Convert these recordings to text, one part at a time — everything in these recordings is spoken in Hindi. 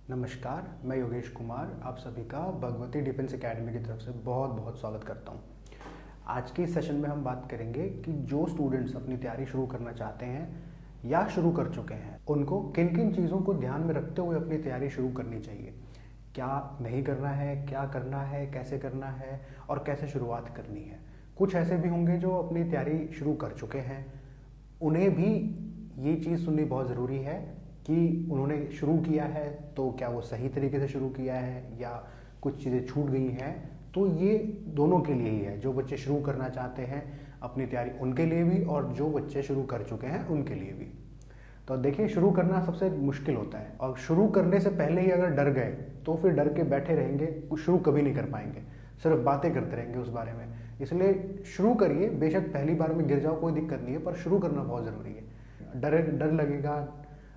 नमस्कार, मैं योगेश कुमार आप सभी का भगवती डिफेंस एकेडमी की तरफ से बहुत बहुत स्वागत करता हूं। आज के इस सेशन में हम बात करेंगे कि जो स्टूडेंट्स अपनी तैयारी शुरू करना चाहते हैं या शुरू कर चुके हैं, उनको किन किन चीज़ों को ध्यान में रखते हुए अपनी तैयारी शुरू करनी चाहिए, क्या नहीं करना है, क्या करना है, कैसे करना है और कैसे शुरुआत करनी है। कुछ ऐसे भी होंगे जो अपनी तैयारी शुरू कर चुके हैं, उन्हें भी ये चीज़ सुननी बहुत ज़रूरी है कि उन्होंने शुरू किया है तो क्या वो सही तरीके से शुरू किया है या कुछ चीज़ें छूट गई हैं। तो ये दोनों के लिए ही है, जो बच्चे शुरू करना चाहते हैं अपनी तैयारी उनके लिए भी और जो बच्चे शुरू कर चुके हैं उनके लिए भी। तो देखिए, शुरू करना सबसे मुश्किल होता है और शुरू करने से पहले ही अगर डर गए तो फिर डर के बैठे रहेंगे, शुरू कभी नहीं कर पाएंगे, सिर्फ बातें करते रहेंगे उस बारे में। इसलिए शुरू करिए, बेशक पहली बार में गिर जाओ कोई दिक्कत नहीं है, पर शुरू करना बहुत ज़रूरी है। डर लगेगा,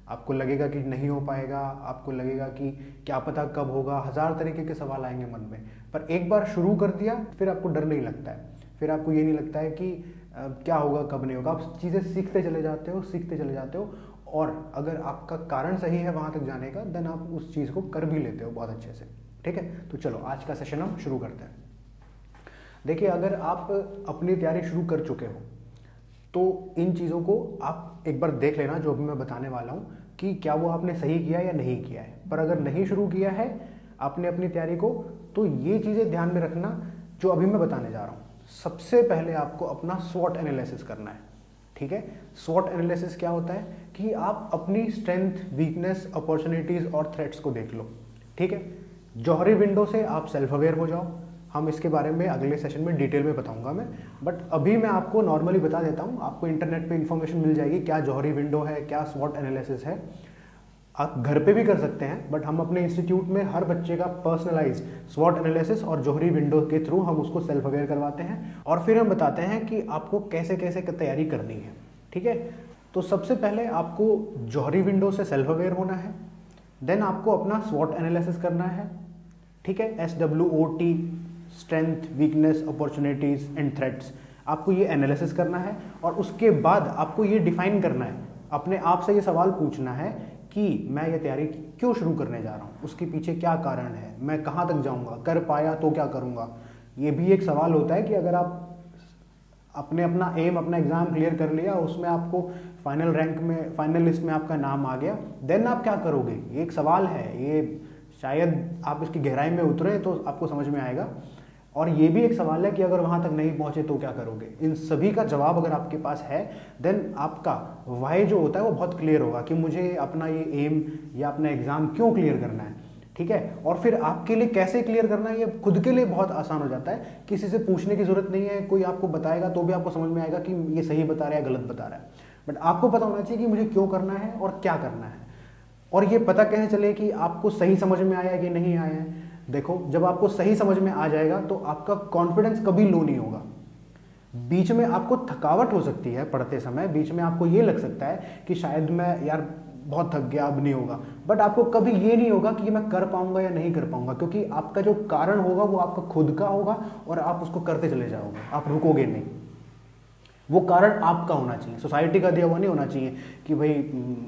आपको लगेगा कि नहीं हो पाएगा, आपको लगेगा कि क्या पता कब होगा, हज़ार तरीके के सवाल आएंगे मन में। पर एक बार शुरू कर दिया फिर आपको डर नहीं लगता है, फिर आपको ये नहीं लगता है कि क्या होगा कब नहीं होगा। आप चीज़ें सीखते चले जाते हो और अगर आपका कारण सही है वहाँ तक जाने का, देन आप उस चीज़ को कर भी लेते हो बहुत अच्छे से। ठीक है, तो चलो आज का सेशन हम शुरू करते हैं। देखिए, अगर आप अपनी तैयारी शुरू कर चुके हो तो इन चीज़ों को आप एक बार देख लेना, जो भी मैं बताने वाला हूँ, कि क्या वो आपने सही किया या नहीं किया है। पर अगर नहीं शुरू किया है आपने अपनी तैयारी को, तो ये चीज़ें ध्यान में रखना जो अभी मैं बताने जा रहा हूँ। सबसे पहले आपको अपना स्वॉट एनालिसिस करना है। ठीक है, स्वॉट एनालिसिस क्या होता है कि आप अपनी स्ट्रेंथ, वीकनेस, अपॉर्चुनिटीज़ और थ्रेट्स को देख लो। ठीक है, जौहरी विंडो से आप सेल्फ अवेयर हो जाओ। हम इसके बारे में अगले सेशन में डिटेल में बताऊंगा मैं, बट अभी मैं आपको नॉर्मली बता देता हूं। आपको इंटरनेट पे इंफॉर्मेशन मिल जाएगी क्या जौहरी विंडो है, क्या स्वॉट एनालिसिस है। आप घर पे भी कर सकते हैं, बट हम अपने इंस्टीट्यूट में हर बच्चे का पर्सनलाइज स्वॉट एनालिसिस और जौहरी विंडो के थ्रू हम उसको सेल्फ अवेयर करवाते हैं और फिर हम बताते हैं कि आपको कैसे कैसे तैयारी करनी है। ठीक है, तो सबसे पहले आपको जौहरी विंडो से सेल्फ अवेयर होना है, देन आपको अपना स्वॉट एनालिसिस करना है। ठीक है, SWOT, strength, weakness, opportunities and threats, आपको ये एनालिसिस करना है और उसके बाद आपको ये डिफाइन करना है, अपने आप से ये सवाल पूछना है कि मैं ये तैयारी क्यों शुरू करने जा रहा हूँ, उसके पीछे क्या कारण है, मैं कहाँ तक जाऊँगा, कर पाया तो क्या करूँगा। ये भी एक सवाल होता है कि अगर आप अपने अपना एम, अपना एग्जाम क्लियर कर लिया, उसमें आपको फाइनल रैंक में, फाइनल लिस्ट में आपका नाम आ गया, देन आप क्या करोगे, ये एक सवाल है। ये शायद आप इसकी गहराई में उतरे तो आपको समझ में आएगा। और ये भी एक सवाल है कि अगर वहां तक नहीं पहुंचे तो क्या करोगे। इन सभी का जवाब अगर आपके पास है, देन आपका वाई जो होता है वो बहुत क्लियर होगा कि मुझे अपना ये एम या अपना एग्जाम क्यों क्लियर करना है। ठीक है, और फिर आपके लिए कैसे क्लियर करना है, ये खुद के लिए बहुत आसान हो जाता है। किसी से पूछने की जरूरत नहीं है, कोई आपको बताएगा तो भी आपको समझ में आएगा कि ये सही बता रहा है या गलत बता रहा है। बट आपको पता होना चाहिए कि मुझे क्यों करना है और क्या करना है। और ये पता कैसे चले कि आपको सही समझ में आया कि नहीं आया है। देखो, जब आपको सही समझ में आ जाएगा तो आपका कॉन्फिडेंस कभी लो नहीं होगा। बीच में आपको थकावट हो सकती है पढ़ते समय, बीच में आपको ये लग सकता है कि शायद मैं यार बहुत थक गया, अब नहीं होगा, बट आपको कभी ये नहीं होगा कि मैं कर पाऊंगा या नहीं कर पाऊंगा, क्योंकि आपका जो कारण होगा वो आपका खुद का होगा और आप उसको करते चले जाओगे, आप रुकोगे नहीं। वो कारण आपका होना चाहिए, सोसाइटी का दिया हुआ नहीं होना चाहिए कि भाई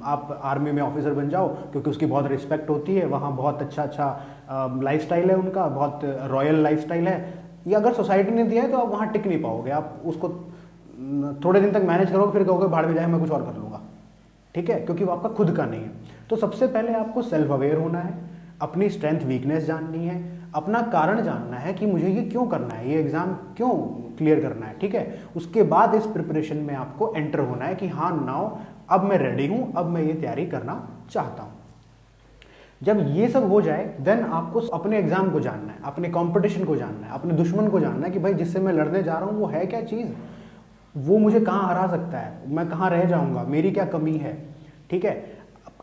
आप आर्मी में ऑफिसर बन जाओ क्योंकि उसकी बहुत रिस्पेक्ट होती है, वहाँ बहुत अच्छा लाइफस्टाइल है उनका, बहुत रॉयल लाइफस्टाइल है। ये अगर सोसाइटी ने दिया है तो आप वहाँ टिक नहीं पाओगे। आप उसको थोड़े दिन तक मैनेज करोगे, फिर कहोगे भाड़ में जाए, मैं कुछ और कर लूँगा। ठीक है, क्योंकि वो आपका खुद का नहीं है। तो सबसे पहले आपको सेल्फ अवेयर होना है, अपनी स्ट्रेंथ, वीकनेस जाननी है, अपना कारण जानना है कि मुझे ये क्यों करना है, ये एग्जाम क्यों क्लियर करना है। ठीक है, उसके बाद इस प्रिपरेशन में आपको एंटर होना है कि हाँ नाउ अब मैं रेडी हूं, अब मैं ये तैयारी करना चाहता हूं। जब ये सब हो जाए, देन आपको अपने एग्जाम को जानना है, अपने कंपटीशन को जानना है, अपने दुश्मन को जानना है कि भाई जिससे मैं लड़ने जा रहा हूं वो है क्या चीज़, वो मुझे कहाँ हरा सकता है, मैं कहाँ रह जाऊंगा, मेरी क्या कमी है। ठीक है,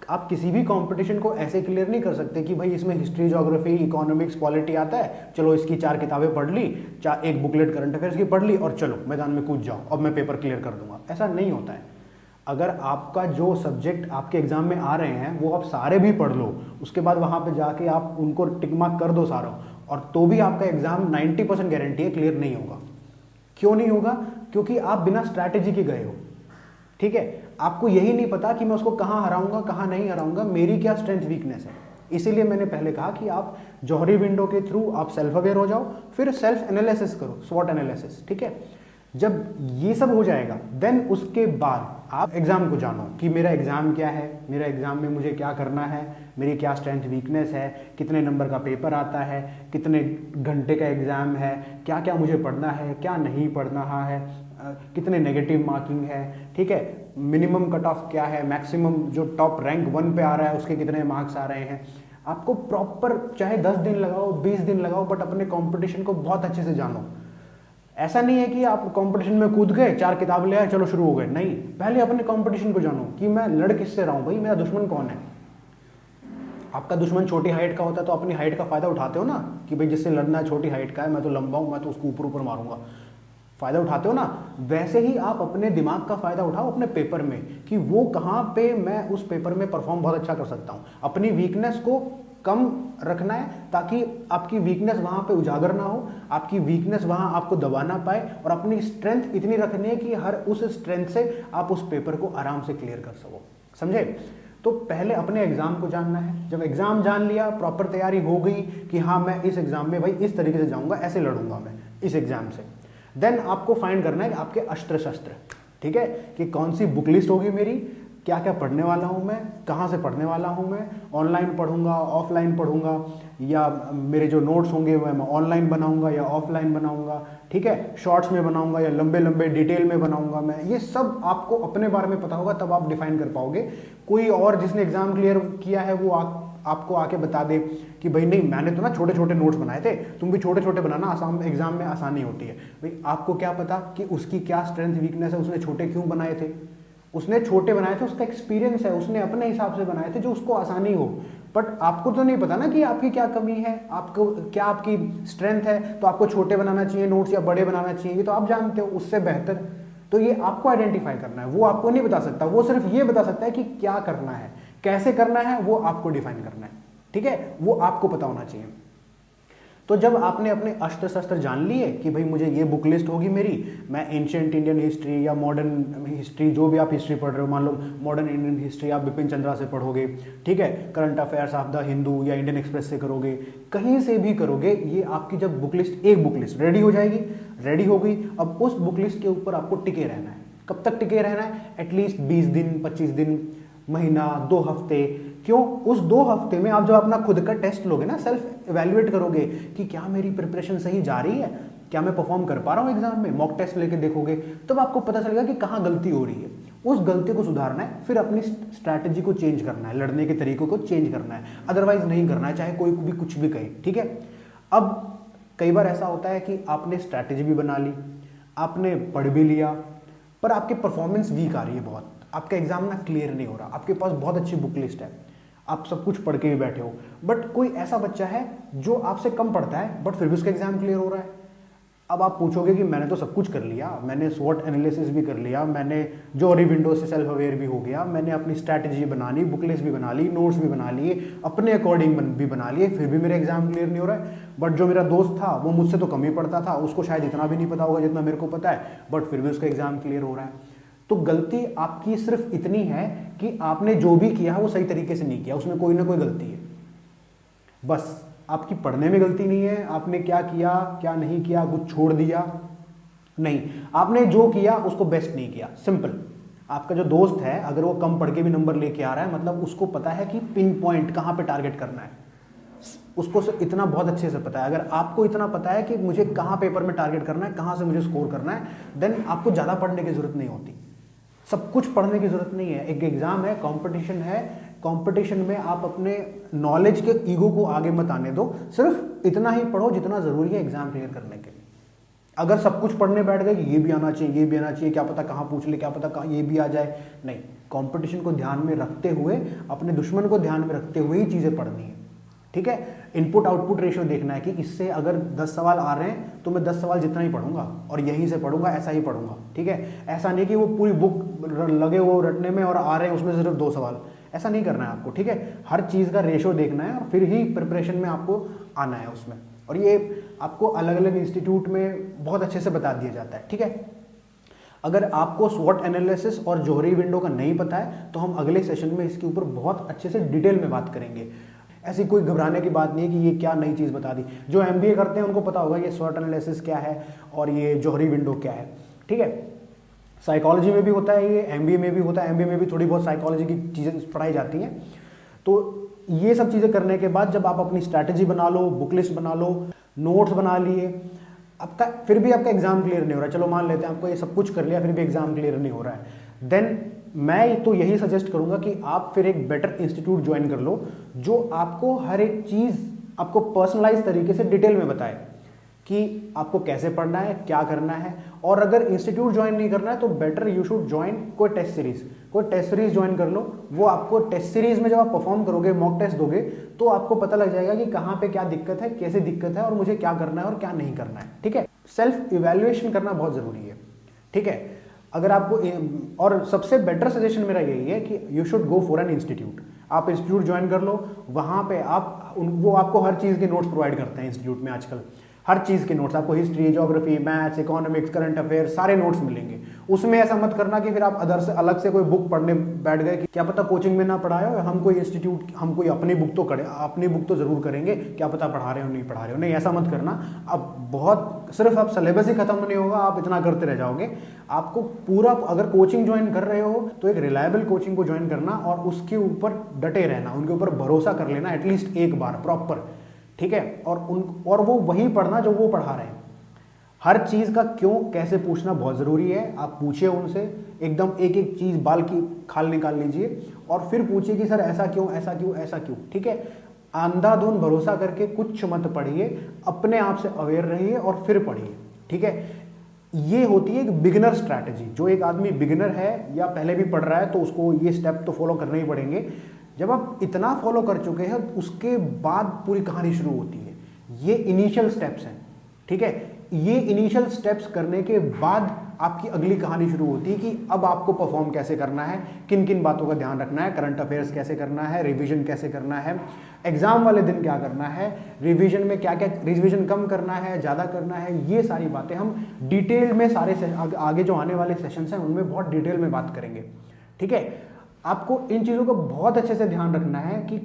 आप किसी भी कंपटीशन को ऐसे क्लियर नहीं कर सकते कि भाई इसमें हिस्ट्री, ज्योग्राफी, इकोनॉमिक्स, पॉलिटी आता है, चलो इसकी 4 किताबें पढ़ ली, एक बुकलेट करंट अफेयर्स की पढ़ ली और चलो मैदान में कूद जाओ, अब मैं पेपर क्लियर कर दूंगा। ऐसा नहीं होता है। अगर आपका जो सब्जेक्ट आपके एग्जाम में आ रहे हैं वो आप सारे भी पढ़ लो, उसके बाद वहां पे जाके आप उनको टिक मार्क कर दो सारों, और तो भी आपका एग्जाम 90% गारंटी है क्लियर नहीं होगा। क्यों नहीं होगा? क्योंकि आप बिना स्ट्रैटेजी के गए हो। ठीक है, आपको यही नहीं पता कि मैं उसको कहाँ हराऊंगा, कहाँ नहीं हराऊंगा, मेरी क्या स्ट्रेंथ वीकनेस है। इसीलिए मैंने पहले कहा कि आप जौहरी विंडो के थ्रू आप सेल्फ अवेयर हो जाओ, फिर सेल्फ एनालिसिस करो, स्वॉट एनालिसिस, ठीक है। जब ये सब हो जाएगा देन उसके बाद आप एग्जाम को जानो कि मेरा एग्जाम क्या है, मेरा एग्जाम में मुझे क्या करना है, मेरी क्या स्ट्रेंथ वीकनेस है, कितने नंबर का पेपर आता है, कितने घंटे का एग्जाम है, क्या क्या मुझे पढ़ना है, क्या नहीं पढ़ना है, कितने नेगेटिव मार्किंग है, ठीक है, मिनिमम कट ऑफ क्या है, मैक्सिमम जो टॉप रैंक 1 पे आ रहा है उसके कितने मार्क्स आ रहे हैं। आपको प्रॉपर चाहे 10 दिन लगाओ, 20 दिन लगाओ, बट अपने कंपटीशन को बहुत अच्छे से जानो। ऐसा नहीं है कि आप कंपटीशन में कूद गए, 4 किताब ले आए, चलो शुरू हो गए, नहीं, पहले अपने कंपटीशन को जानो कि मैं लड़ किससे रहा हूं, भाई मेरा दुश्मन कौन है। आपका दुश्मन छोटी हाइट का होता है तो अपनी हाइट का फायदा उठाते हो ना, कि भाई जिससे लड़ना है छोटी हाइट का है, मैं तो लंबा हूं, मैं तो उसको ऊपर ऊपर मारूंगा, फायदा उठाते हो ना। वैसे ही आप अपने दिमाग का फायदा उठाओ अपने पेपर में, कि वो कहां पे मैं उस पेपर में परफॉर्म बहुत अच्छा कर सकता हूं। अपनी वीकनेस को कम रखना है ताकि आपकी वीकनेस वहां पे उजागर ना हो, आपकी वीकनेस वहां आपको दबा ना पाए, और अपनी स्ट्रेंथ इतनी रखनी है कि हर उस स्ट्रेंथ से आप उस पेपर को आराम से क्लियर कर सको, समझे। तो पहले अपने एग्जाम को जानना है। जब एग्जाम जान लिया, प्रॉपर तैयारी हो गई कि हाँ मैं इस एग्जाम में भाई इस तरीके से जाऊंगा, ऐसे लड़ूंगा मैं इस एग्जाम से, देन आपको फाइंड करना है कि आपके अस्त्र शस्त्र, ठीक है, कि कौन सी बुक लिस्ट होगी मेरी, क्या क्या पढ़ने वाला हूं मैं, कहां से पढ़ने वाला हूं मैं, ऑनलाइन पढ़ूंगा, ऑफलाइन पढ़ूंगा, या मेरे जो नोट्स होंगे वह मैं ऑनलाइन बनाऊंगा या ऑफलाइन बनाऊंगा, ठीक है, शॉर्ट्स में बनाऊंगा या लंबे लंबे डिटेल में बनाऊंगा मैं। ये सब आपको अपने बारे में पता होगा, तब आप डिफाइन कर पाओगे। कोई और जिसने एग्जाम क्लियर किया है वो आपको आके बता दे कि भाई नहीं मैंने तो ना छोटे छोटे नोट्स बनाए थे, तुम भी छोटे छोटे बनाना, आसान एग्जाम में आसानी होती है। भाई आपको क्या पता कि उसकी क्या स्ट्रेंथ वीकनेस है, उसने छोटे क्यों बनाए थे, उसने छोटे बनाए थे, उसका एक्सपीरियंस है, उसने अपने हिसाब से बनाए थे जो उसको आसानी हो। बट आपको तो नहीं पता ना कि आपकी क्या कमी है, आपको क्या आपकी स्ट्रेंथ है, तो आपको छोटे बनाना चाहिए नोट्स या बड़े बनाना चाहिए, ये तो आप जानते हो उससे बेहतर। तो ये आपको आइडेंटिफाई करना है, वो आपको नहीं बता सकता, वो सिर्फ ये बता सकता है कि क्या करना है, कैसे करना है, वो आपको डिफाइन करना है, ठीक है, वो आपको पता होना चाहिए। तो जब आपने अपने अस्त्र शस्त्र जान लिए कि भाई मुझे ये बुक लिस्ट होगी मेरी, मैं एंशिएंट इंडियन हिस्ट्री या मॉडर्न हिस्ट्री, जो भी आप हिस्ट्री पढ़ रहे हो, मान लो मॉडर्न इंडियन हिस्ट्री आप बिपिन चंद्रा से पढ़ोगे, ठीक है, करंट अफेयर्स आप द हिंदू या इंडियन एक्सप्रेस से करोगे, कहीं से भी करोगे, ये आपकी जब बुक लिस्ट, एक बुक लिस्ट रेडी हो जाएगी, रेडी हो गई, अब उस बुक लिस्ट के ऊपर आपको टिके रहना है। कब तक टिके रहना है? एटलीस्ट 20 दिन, 25 दिन, महीना, 2 हफ्ते। क्यों? उस 2 हफ्ते में आप जब अपना खुद का टेस्ट लोगे ना, सेल्फ इवेल्युएट करोगे कि क्या मेरी प्रिपरेशन सही जा रही है, क्या मैं परफॉर्म कर पा रहा हूं एग्जाम में, मॉक टेस्ट लेके देखोगे, तब आपको पता चलेगा कि कहां गलती हो रही है। उस गलती को सुधारना है, फिर अपनी स्ट्रैटेजी को चेंज करना है, लड़ने के तरीकों को चेंज करना है, अदरवाइज नहीं करना है, चाहे कोई भी कुछ भी कहे, ठीक है। अब कई बार ऐसा होता है कि आपने स्ट्रैटेजी भी बना ली, आपने पढ़ भी लिया, पर आपकी परफॉर्मेंस वीक आ रही है बहुत, आपका एग्जाम ना क्लियर नहीं हो रहा, आपके पास बहुत अच्छी बुक लिस्ट है, आप सब कुछ पढ़ के भी बैठे हो, बट कोई ऐसा बच्चा है जो आपसे कम पढ़ता है बट फिर भी उसका एग्जाम क्लियर हो रहा है। अब आप पूछोगे कि मैंने तो सब कुछ कर लिया, मैंने स्वॉट एनालिसिस भी कर लिया, मैंने जौहरी विंडो से सेल्फ अवेयर भी हो गया, मैंने अपनी स्ट्रैटेजी बना ली, बुक लिस्ट भी बना ली, नोट्स भी बना लिए, अपने अकॉर्डिंग भी बना लिए, फिर भी मेरा एग्जाम क्लियर नहीं हो रहा है। बट जो मेरा दोस्त था वो मुझसे तो कम ही पढ़ता था, उसको शायद इतना भी नहीं पता होगा जितना मेरे को पता है, बट फिर भी उसका एग्जाम क्लियर हो रहा है। तो गलती आपकी सिर्फ इतनी है कि आपने जो भी किया है वो सही तरीके से नहीं किया, उसमें कोई ना कोई गलती है। बस आपकी पढ़ने में गलती नहीं है, आपने क्या किया क्या नहीं किया, कुछ छोड़ दिया नहीं, आपने जो किया उसको बेस्ट नहीं किया, सिंपल। आपका जो दोस्त है अगर वो कम पढ़ के भी नंबर लेके आ रहा है, मतलब उसको पता है कि पिन पॉइंट कहां पे टारगेट करना है, उसको इतना बहुत अच्छे से पता है। अगर आपको इतना पता है कि मुझे कहां पेपर में टारगेट करना है, कहां से मुझे स्कोर करना है, देन आपको ज्यादा पढ़ने की जरूरत नहीं होती, सब कुछ पढ़ने की जरूरत नहीं है। एक एग्जाम है, कंपटीशन है, कंपटीशन में आप अपने नॉलेज के ईगो को आगे मत आने दो, सिर्फ इतना ही पढ़ो जितना जरूरी है एग्जाम क्लियर करने के लिए। अगर सब कुछ पढ़ने बैठ गए कि ये भी आना चाहिए, ये भी आना चाहिए, क्या पता कहां पूछ ले, क्या पता कहां ये भी आ जाए, नहीं, कंपटीशन को ध्यान में रखते हुए, अपने दुश्मन को ध्यान में रखते हुए ही चीजें पढ़नी है, ठीक है। इनपुट आउटपुट रेशियो देखना है कि इससे अगर 10 सवाल आ रहे हैं तो मैं 10 सवाल जितना ही पढ़ूंगा और यहीं से पढ़ूंगा, ऐसा ही पढ़ूंगा, ठीक है। ऐसा नहीं कि वो पूरी बुक लगे वो रटने में और आ रहे हैं उसमें से सिर्फ 2 सवाल, ऐसा नहीं करना है आपको, ठीक है। हर चीज का रेशियो देखना है और फिर ही प्रिपरेशन में आपको आना है उसमें, और ये आपको अलग अलग इंस्टीट्यूट में बहुत अच्छे से बता दिया जाता है, ठीक है। अगर आपको स्वॉट एनालिसिस और जौहरी विंडो का नहीं पता है तो हम अगले सेशन में इसके ऊपर बहुत अच्छे से डिटेल में बात करेंगे। ऐसी कोई घबराने की बात नहीं है कि ये क्या नई चीज़ बता दी। जो एमबीए करते हैं उनको पता होगा ये स्वॉट एनालिसिस क्या है और ये जोहरी विंडो क्या है, ठीक है। साइकोलॉजी में भी होता है ये, एमबीए में भी होता है, एमबीए में भी थोड़ी बहुत साइकोलॉजी की चीज़ें पढ़ाई जाती हैं। तो ये सब चीज़ें करने के बाद जब आप अपनी स्ट्रैटेजी बना लो, बुक लिस्ट बना लो, नोट्स बना लिए, आपका फिर भी आपका एग्जाम क्लियर नहीं हो रहा है, चलो मान लेते हैं आपको ये सब कुछ कर लिया फिर भी एग्जाम क्लियर नहीं हो रहा है, देन मैं तो यही सजेस्ट करूंगा कि आप फिर एक बेटर इंस्टीट्यूट ज्वाइन कर लो जो आपको हर एक चीज़ आपको पर्सनलाइज तरीके से डिटेल में बताए कि आपको कैसे पढ़ना है, क्या करना है। और अगर इंस्टीट्यूट ज्वाइन नहीं करना है तो बेटर यू शुड ज्वाइन कोई टेस्ट सीरीज ज्वाइन कर लो। वो आपको टेस्ट सीरीज में जब आप परफॉर्म करोगे, मॉक टेस्ट दोगे, तो आपको पता लग जाएगा कि कहाँ पे क्या दिक्कत है, कैसे दिक्कत है और मुझे क्या करना है और क्या नहीं करना है, ठीक है। सेल्फ इवैल्यूएशन करना बहुत जरूरी है, ठीक है। अगर आपको, और सबसे बेटर सजेशन मेरा यही है कि you should go for an institute. आप इंस्टीट्यूट ज्वाइन कर लो, वहाँ पे वो आपको हर चीज़ के नोट्स प्रोवाइड करते हैं इंस्टीट्यूट में आजकल, हर चीज़ के नोट्स आपको, history, geography, maths, economics, current affair, सारे नोट्स मिलेंगे। उसमें ऐसा मत करना कि फिर आप अलग से कोई बुक पढ़ने बैठ गए कि क्या पता कोचिंग में ना पढ़ाए हो, हम कोई अपनी बुक तो जरूर करेंगे, क्या पता पढ़ा रहे हो नहीं पढ़ा रहे हो, नहीं ऐसा मत करना। अब बहुत सिर्फ आप सिलेबस ही खत्म नहीं होगा, आप इतना करते रह जाओगे। आपको पूरा, अगर कोचिंग ज्वाइन कर रहे हो तो एक रिलायबल कोचिंग को ज्वाइन करना और उसके ऊपर डटे रहना, उनके ऊपर भरोसा कर लेना एटलीस्ट एक बार प्रॉपर, ठीक है। और वो वही पढ़ना जो वो पढ़ा रहे हैं। हर चीज का क्यों कैसे पूछना बहुत जरूरी है। आप पूछिए उनसे, एकदम एक एक चीज बाल की खाल निकाल लीजिए और फिर पूछिए कि सर ऐसा क्यों, ऐसा क्यों, ऐसा क्यों, ठीक है। अंधाधुंध भरोसा करके कुछ मत पढ़िए, अपने आप से अवेयर रहिए और फिर पढ़िए, ठीक है। ये होती है एक बिगिनर स्ट्रैटेजी। जो एक आदमी बिगिनर है या पहले भी पढ़ रहा है तो उसको ये स्टेप तो फॉलो करने ही पड़ेंगे। जब आप इतना फॉलो कर चुके हैं उसके बाद पूरी कहानी शुरू होती है। ये इनिशियल स्टेप्स हैं, ठीक है। ये इनिशियल स्टेप्स करने के बाद आपकी अगली कहानी शुरू होती है कि अब आपको परफॉर्म कैसे करना है, किन किन बातों का ध्यान रखना है, करंट अफेयर्स कैसे करना है, रिवीजन कैसे करना है, एग्जाम वाले दिन क्या करना है, रिवीजन में क्या क्या, रिवीजन कम करना है, ज़्यादा करना है। ये सारी बातें हम डिटेल में आगे जो आने वाले सेशंस हैं उनमें बहुत डिटेल में बात करेंगे, ठीक है। आपको इन चीज़ों का बहुत अच्छे से ध्यान रखना है कि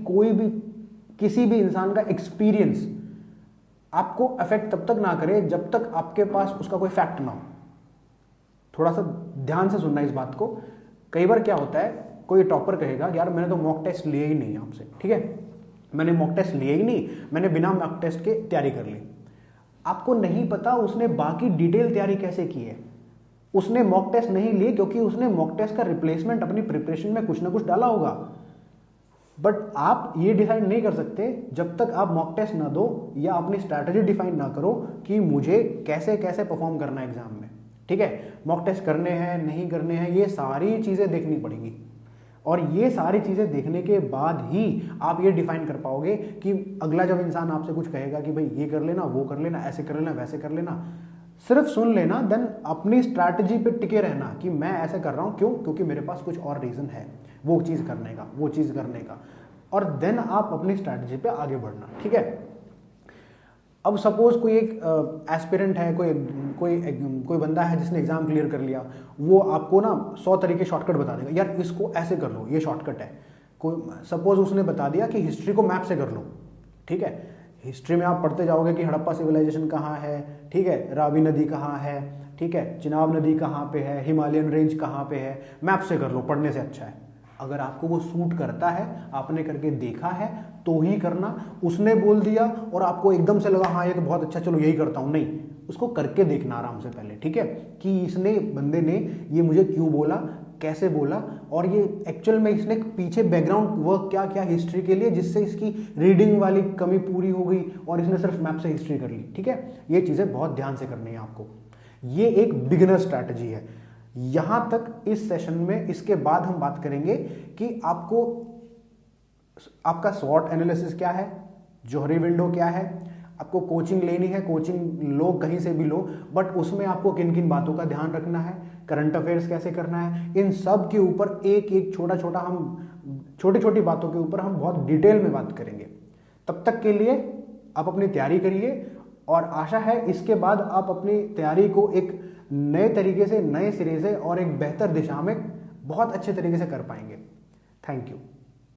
किसी भी इंसान का एक्सपीरियंस आपको अफेक्ट तब तक ना करे जब तक आपके पास उसका कोई फैक्ट ना हो। थोड़ा सा ध्यान से सुनना इस बात को। कई बार क्या होता है, कोई टॉपर कहेगा यार मैंने तो मॉक टेस्ट लिए ही नहीं आपसे, ठीक है, मैंने मॉक टेस्ट लिए ही नहीं, मैंने बिना मॉक टेस्ट के तैयारी कर ली। आपको नहीं पता उसने बाकी डिटेल तैयारी कैसे की है। उसने मॉक टेस्ट नहीं लिए क्योंकि उसने मॉक टेस्ट का रिप्लेसमेंट अपनी प्रिपरेशन में कुछ ना कुछ डाला होगा। बट आप ये डिसाइड नहीं कर सकते जब तक आप मॉक टेस्ट ना दो या अपनी स्ट्रैटेजी डिफाइन ना करो कि मुझे कैसे कैसे परफॉर्म करना है एग्जाम में, ठीक है। मॉक टेस्ट करने हैं नहीं करने हैं, ये सारी चीज़ें देखनी पड़ेंगी। और ये सारी चीज़ें देखने के बाद ही आप ये डिफाइन कर पाओगे कि अगला जब इंसान आपसे कुछ कहेगा कि भाई ये कर लेना, वो कर लेना, ऐसे कर लेना, वैसे कर लेना, सिर्फ सुन लेना, देन अपनी स्ट्रैटेजी पे टिके रहना कि मैं ऐसे कर रहा हूँ क्यों, क्योंकि मेरे पास कुछ और रीज़न है वो चीज़ करने का, वो चीज़ करने का, और देन आप अपनी स्ट्रैटेजी पे आगे बढ़ना, ठीक है। अब सपोज कोई एक एस्पिरेंट है, कोई बंदा है जिसने एग्जाम क्लियर कर लिया, वो आपको ना 100 तरीके शॉर्टकट बता देगा, यार इसको ऐसे कर लो, ये शॉर्टकट है। कोई सपोज उसने बता दिया कि हिस्ट्री को मैप से कर लो, ठीक है। हिस्ट्री में आप पढ़ते जाओगे कि हड़प्पा सिविलाइजेशन कहाँ है, ठीक है, रावी नदी कहाँ है, ठीक है, चिनाब नदी कहाँ पे है, हिमालयन रेंज कहाँ पे है, मैप से कर लो, पढ़ने से अच्छा है। अगर आपको वो सूट करता है, आपने करके देखा है तो ही करना। उसने बोल दिया और आपको एकदम से लगा हाँ ये तो बहुत अच्छा, चलो यही करता हूँ, नहीं, उसको करके देखना आराम से पहले, ठीक है, कि इसने बंदे ने ये मुझे क्यों बोला, कैसे बोला, और ये एक्चुअल में इसने पीछे बैकग्राउंड वर्क क्या किया हिस्ट्री के लिए जिससे इसकी रीडिंग वाली कमी पूरी हो गई और इसने सिर्फ मैप से हिस्ट्री कर ली, ठीक है। ये चीज़ें बहुत ध्यान से करनी है आपको। ये एक बिगिनर स्ट्रैटेजी है। यहां तक इस सेशन में, इसके बाद हम बात करेंगे कि आपका स्वॉट एनालिसिस क्या है, जोहरी विंडो क्या है, आपको कोचिंग लेनी है, कोचिंग लो, कहीं से भी लो, बट उसमें आपको किन किन बातों का ध्यान रखना है, करंट अफेयर्स कैसे करना है, इन सब के ऊपर एक एक छोटी छोटी बातों के ऊपर हम बहुत डिटेल में बात करेंगे। तब तक के लिए आप अपनी तैयारी करिए और आशा है इसके बाद आप अपनी तैयारी को एक नए तरीके से, नए सिरे से और एक बेहतर दिशा में बहुत अच्छे तरीके से कर पाएंगे। Thank you.